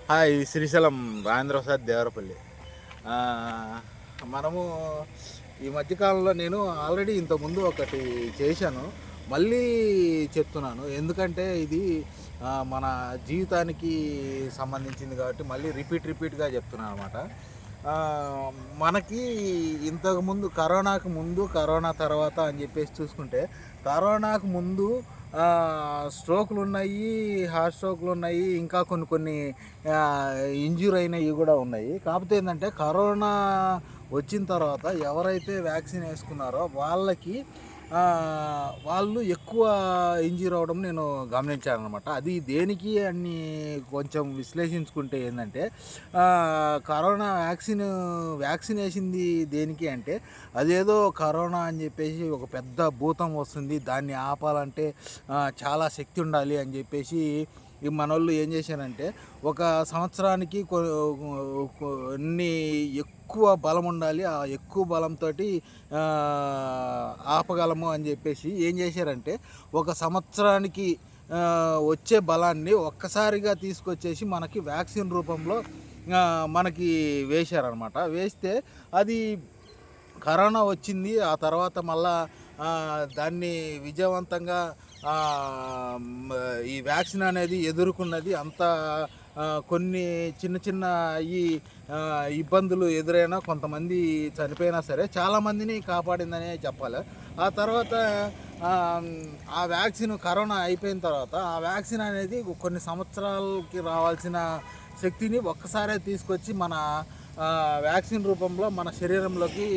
Hi, Srisailam Rajendra Prasad Devarapalli. ఆ, మనము ఈ మధ్యకాలంలో నేను ఆల్రెడీ ఇంతకుముందు ఒకటి చేశాను. మళ్ళీ చెప్తున్నాను, ఎందుకంటే ఇది మన జీవితానికి సంబంధించింది కాబట్టి మళ్ళీ రిపీట్గా చెప్తున్నాను అనమాట. మనకి ఇంతకుముందు కరోనాకు ముందు, కరోనా తర్వాత అని చెప్పేసి చూసుకుంటే, కరోనాకు ముందు స్ట్రోకులు ఉన్నాయి, హార్ట్ స్ట్రోకులు ఉన్నాయి, ఇంకా కొన్ని కొన్ని ఇంజ్యూర్ అయినవి కూడా ఉన్నాయి. కాకపోతే ఏంటంటే కరోనా వచ్చిన తర్వాత ఎవరైతే వ్యాక్సిన్ వేసుకున్నారో వాళ్ళకి వాళ్ళు ఎక్కువ ఇంజ్యూర్ అవ్వడం నేను గమనించాను అనమాట. అది దేనికి అని కొంచెం విశ్లేషించుకుంటే ఏంటంటే, కరోనా వ్యాక్సిన్ వేసింది దేనికి అంటే, అదేదో కరోనా అని చెప్పేసి ఒక పెద్ద భూతం వస్తుంది, దాన్ని ఆపాలంటే చాలా శక్తి ఉండాలి అని చెప్పేసి ఈ మనోళ్ళు ఏం చేశారంటే, ఒక సంవత్సరానికి కొన్ని ఎక్కువ బలం ఉండాలి, ఆ ఎక్కువ బలంతో ఆపగలము అని చెప్పేసి ఏం చేశారంటే, ఒక సంవత్సరానికి వచ్చే బలాన్ని ఒక్కసారిగా తీసుకొచ్చేసి మనకి వ్యాక్సిన్ రూపంలో మనకి వేశారనమాట. వేస్తే అది కరోనా వచ్చింది. ఆ తర్వాత మళ్ళా దాన్ని విజయవంతంగా ఈ వ్యాక్సిన్ అనేది ఎదుర్కొన్నది. అంత కొన్ని చిన్న చిన్న ఈ ఇబ్బందులు ఎదురైనా, కొంతమంది చనిపోయినా సరే చాలామందిని కాపాడిందనే చెప్పాలి. ఆ తర్వాత ఆ వ్యాక్సిన్ కరోనా అయిపోయిన తర్వాత ఆ వ్యాక్సిన్ అనేది కొన్ని సంవత్సరాలకి రావాల్సిన శక్తిని ఒక్కసారే తీసుకొచ్చి మన వ్యాక్సిన్ రూపంలో మన శరీరంలోకి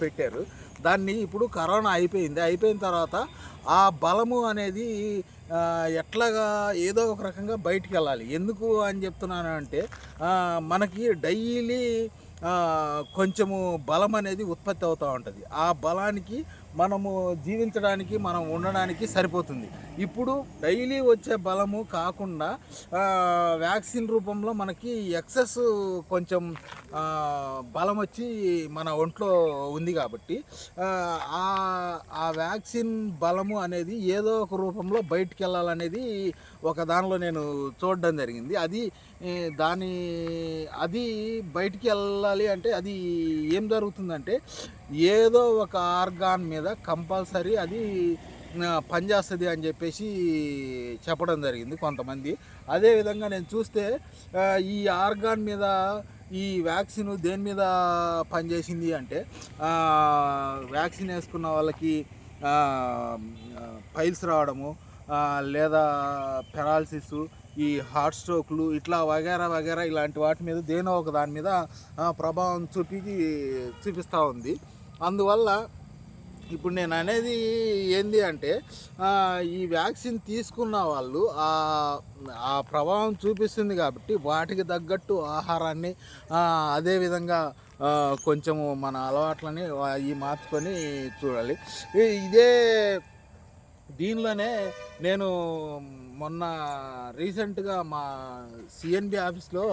పెట్టారు. దాన్ని ఇప్పుడు కరోనా అయిపోయిన తర్వాత ఆ బలము అనేది ఎట్లాగా ఏదో ఒక రకంగా బయటికి వెళ్ళాలి. ఎందుకు అని చెప్తున్నాను అంటే, మనకి డైలీ కొంచెము బలం అనేది ఉత్పత్తి అవుతూ ఉంటుంది. ఆ బలానికి మనము జీవించడానికి, మనం ఉండడానికి సరిపోతుంది. ఇప్పుడు డైలీ వచ్చే బలము కాకుండా వ్యాక్సిన్ రూపంలో మనకి ఎక్సెస్ కొంచెం బలం వచ్చి మన ఒంట్లో ఉంది కాబట్టి ఆ వ్యాక్సిన్ బలము అనేది ఏదో ఒక రూపంలో బయటికి వెళ్ళాలనేది ఒక దానిలో నేను చూడడం జరిగింది. అది బయటికి వెళ్ళాలి అంటే అది ఏం జరుగుతుందంటే, ఏదో ఒక ఆర్గాన్ మీద కంపల్సరీ అది పనిచేస్తుంది అని చెప్పేసి చెప్పడం జరిగింది కొంతమంది. అదేవిధంగా నేను చూస్తే ఈ ఆర్గాన్ మీద ఈ వ్యాక్సిన్ దేని మీద పనిచేసింది అంటే, వ్యాక్సిన్ వేసుకున్న వాళ్ళకి పైల్స్ రావడము, లేదా పెరాలసిస్, ఈ హార్ట్ స్ట్రోక్లు, ఇట్లా వగేరా ఇలాంటి వాటి మీద దేనో ఒక దాని మీద ప్రభావం చూపిస్తూ ఉంది. అందువల్ల ఇప్పుడు నేను అనేది ఏంది అంటే, ఈ వ్యాక్సిన్ తీసుకున్న వాళ్ళు ఆ ప్రభావం చూపిస్తుంది కాబట్టి వాటికి తగ్గట్టు ఆహారాన్ని, అదేవిధంగా కొంచెము మన అలవాట్లని మార్చుకొని చూడాలి. ఇదే దీనిలోనే నేను మొన్న రీసెంట్గా మా సిఎన్బి ఆఫీస్లో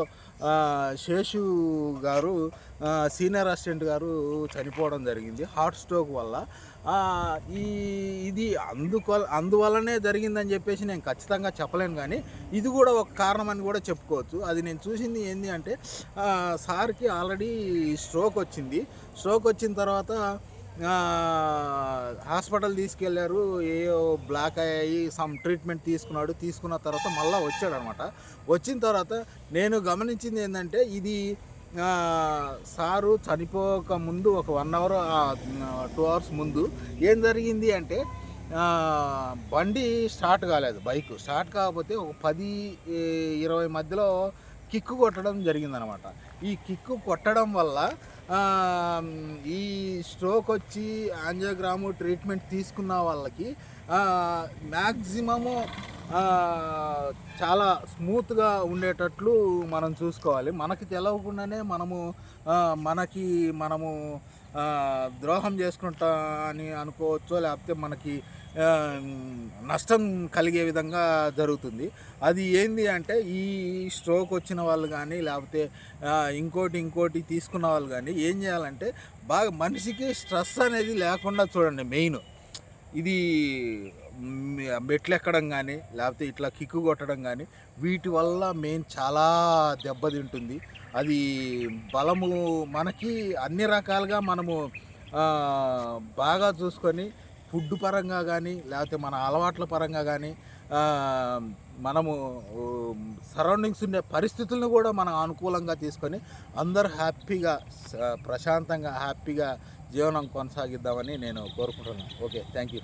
శేషు గారు, సీనియర్ అసిస్టెంట్ గారు చనిపోవడం జరిగింది హార్ట్ స్ట్రోక్ వల్ల. ఇది అందువల్లనే జరిగిందని చెప్పేసి నేను ఖచ్చితంగా చెప్పలేను, కానీ ఇది కూడా ఒక కారణం అని కూడా చెప్పుకోవచ్చు. అది నేను చూసింది ఏంటి అంటే, సార్కి ఆల్రెడీ స్ట్రోక్ వచ్చిన తర్వాత హాస్పిటల్ తీసుకెళ్లారు. ఏయో బ్లాక్ అయ్యాయి, సమ్ ట్రీట్మెంట్ తీసుకున్న తర్వాత మళ్ళీ వచ్చాడనమాట. వచ్చిన తర్వాత నేను గమనించింది ఏంటంటే, ఇది సారు చనిపోక ముందు ఒక 1 అవర్ 2 అవర్స్ ముందు ఏం జరిగింది అంటే, బండి స్టార్ట్ కాలేదు. బైక్ స్టార్ట్ కాకపోతే ఒక 10-20 మధ్యలో కిక్కు కొట్టడం జరిగిందనమాట. ఈ కిక్కు కొట్టడం వల్ల ఈ స్ట్రోక్ వచ్చి యాంజియోగ్రాము ట్రీట్మెంట్ తీసుకున్న వాళ్ళకి మ్యాక్సిమము చాలా స్మూత్గా ఉండేటట్లు మనం చూసుకోవాలి. మనకి తెలవకుండానే మనము ద్రోహం చేసుకుంటా అని అనుకోవచ్చో, లేకపోతే మనకి నష్టం కలిగే విధంగా జరుగుతుంది. అది ఏంది అంటే, ఈ స్ట్రోక్ వచ్చిన వాళ్ళు కానీ, లేకపోతే ఇంకోటి తీసుకున్న వాళ్ళు కానీ ఏం చేయాలంటే, బాగా మనిషికి స్ట్రెస్ అనేది లేకుండా చూడండి. మెయిన్ ఇది మెట్లు ఎక్కడం కానీ లేకపోతే ఇట్లా కిక్కు కొట్టడం కానీ వీటి వల్ల మెయిన్ చాలా దెబ్బతింటుంది. అది బలము మనకి అన్ని రకాలుగా మనము బాగా చూసుకొని ఫుడ్ పరంగా కానీ లేకపోతే మన అలవాట్ల పరంగా కానీ మనము సరౌండింగ్స్ ఉండే పరిస్థితులను కూడా మనం అనుకూలంగా తీసుకొని అందరూ హ్యాపీగా ప్రశాంతంగా హ్యాపీగా జీవనం కొనసాగిద్దామని నేను కోరుకుంటున్నాను. Okay, thank you.